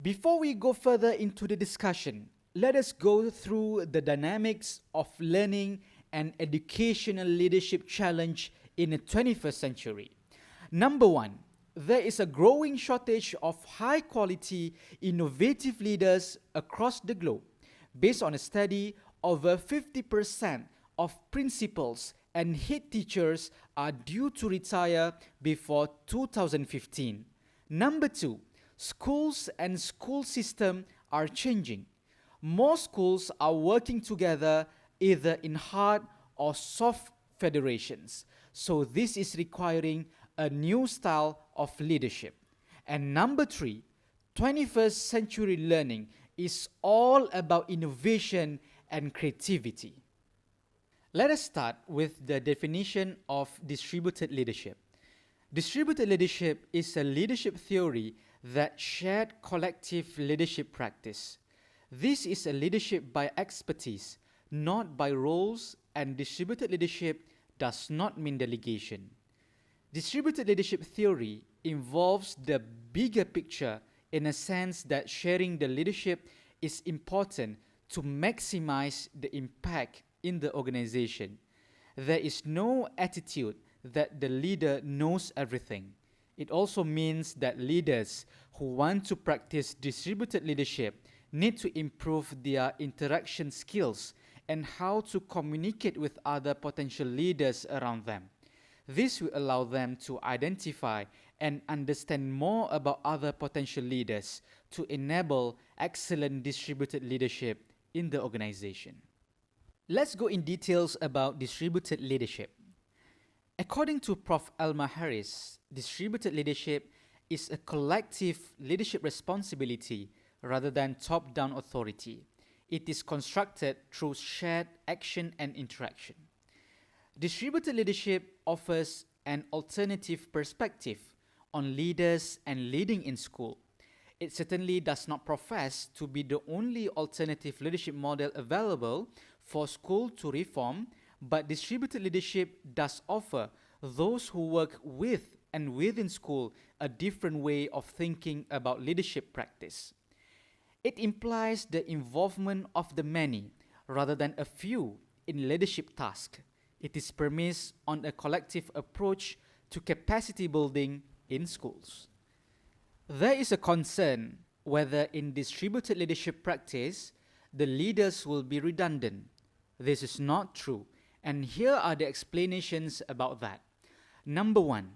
Before we go further into the discussion, let us go through the dynamics of learning and educational leadership challenge in the 21st century. Number one, there is a growing shortage of high quality, innovative leaders across the globe. Based on a study, over 50% of principals and head teachers are due to retire before 2015. Number two, schools and school system are changing. More schools are working together either in hard or soft federations. So this is requiring a new style of leadership. And number three, 21st century learning is all about innovation and creativity. Let us start with the definition of distributed leadership. Distributed leadership is a leadership theory that shared collective leadership practice. This is a leadership by expertise, not by roles, and distributed leadership does not mean delegation. Distributed leadership theory involves the bigger picture in a sense that sharing the leadership is important to maximize the impact in the organization. There is no attitude that the leader knows everything. It also means that leaders who want to practice distributed leadership need to improve their interaction skills and how to communicate with other potential leaders around them. This will allow them to identify and understand more about other potential leaders to enable excellent distributed leadership in the organization. Let's go in details about distributed leadership. According to Prof. Elma Harris, distributed leadership is a collective leadership responsibility rather than top-down authority. It is constructed through shared action and interaction. Distributed leadership offers an alternative perspective on leaders and leading in school. It certainly does not profess to be the only alternative leadership model available for school to reform, but distributed leadership does offer those who work with and within school a different way of thinking about leadership practice. It implies the involvement of the many rather than a few in leadership tasks. It is premised on a collective approach to capacity building in schools. There is a concern whether in distributed leadership practice, the leaders will be redundant. This is not true, and here are the explanations about that. Number one,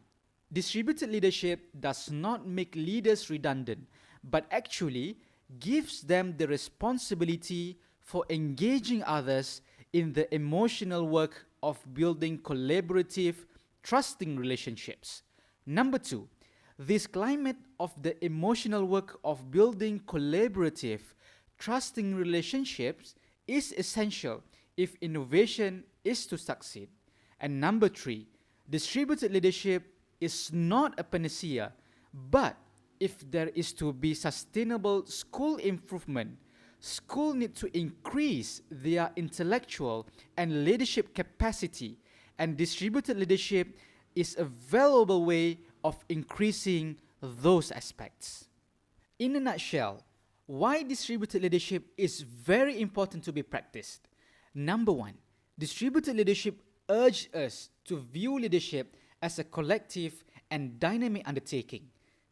distributed leadership does not make leaders redundant, but actually gives them the responsibility for engaging others in the emotional work of building collaborative, trusting relationships. Number two, this climate of the emotional work of building collaborative, trusting relationships is essential if innovation is to succeed. And number three, distributed leadership is not a panacea, but if there is to be sustainable school improvement, schools need to increase their intellectual and leadership capacity, and distributed leadership is a valuable way of increasing those aspects. In a nutshell, why distributed leadership is very important to be practiced. Number one, distributed leadership urges us to view leadership as a collective and dynamic undertaking.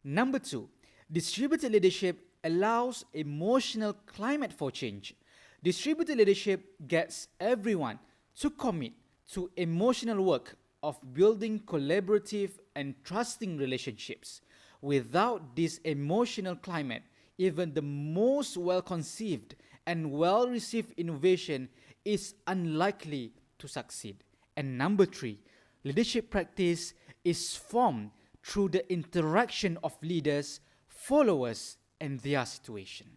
Number two, distributed leadership allows emotional climate for change. Distributed leadership gets everyone to commit to emotional work of building collaborative and trusting relationships. Without this emotional climate, even the most well-conceived and well-received innovation is unlikely to succeed. And number three, leadership practice is formed through the interaction of leaders, followers, and their situation.